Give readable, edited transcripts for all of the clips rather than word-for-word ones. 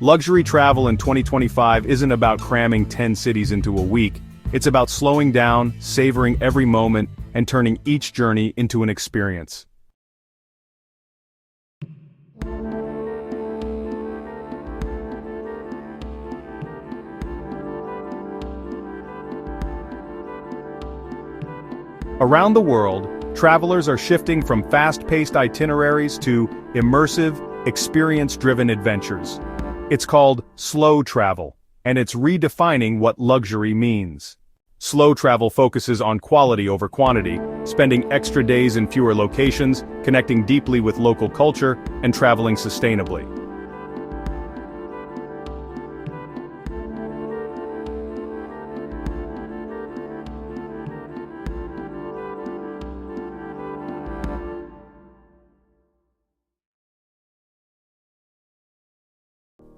Luxury travel in 2025 isn't about cramming 10 cities into a week. It's about slowing down, savoring every moment, and turning each journey into an experience. Around the world, travelers are shifting from fast-paced itineraries to immersive, experience-driven adventures. It's called slow travel, and it's redefining what luxury means. Slow travel focuses on quality over quantity, spending extra days in fewer locations, connecting deeply with local culture, and traveling sustainably.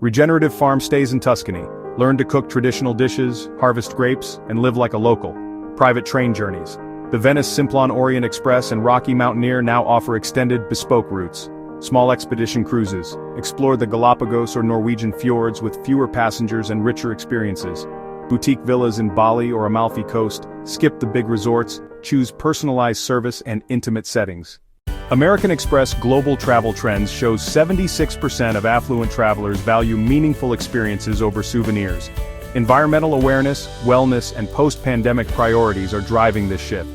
Regenerative farm stays in Tuscany. Learn to cook traditional dishes, harvest grapes, and live like a local. Private train journeys. The Venice Simplon Orient Express and Rocky Mountaineer now offer extended, bespoke routes. Small expedition cruises. Explore the Galapagos or Norwegian fjords with fewer passengers and richer experiences. Boutique villas in Bali or Amalfi Coast. Skip the big resorts. Choose personalized service and intimate settings. American Express Global Travel Trends shows 76% of affluent travelers value meaningful experiences over souvenirs. Environmental awareness, wellness, and post-pandemic priorities are driving this shift.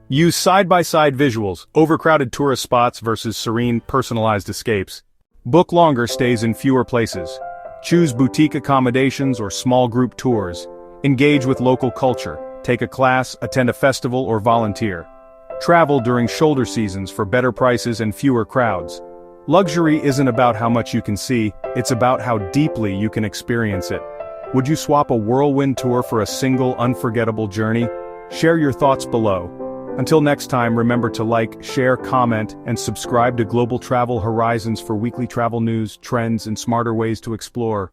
Use side-by-side visuals, overcrowded tourist spots versus serene, personalized escapes. Book longer stays in fewer places. Choose boutique accommodations or small group tours. Engage with local culture. Take a class, attend a festival, or volunteer. Travel during shoulder seasons for better prices and fewer crowds. Luxury isn't about how much you can see, it's about how deeply you can experience it. Would you swap a whirlwind tour for a single unforgettable journey? Share your thoughts below. Until next time, remember to like, share, comment, and subscribe to Global Travel Horizons for weekly travel news, trends, and smarter ways to explore.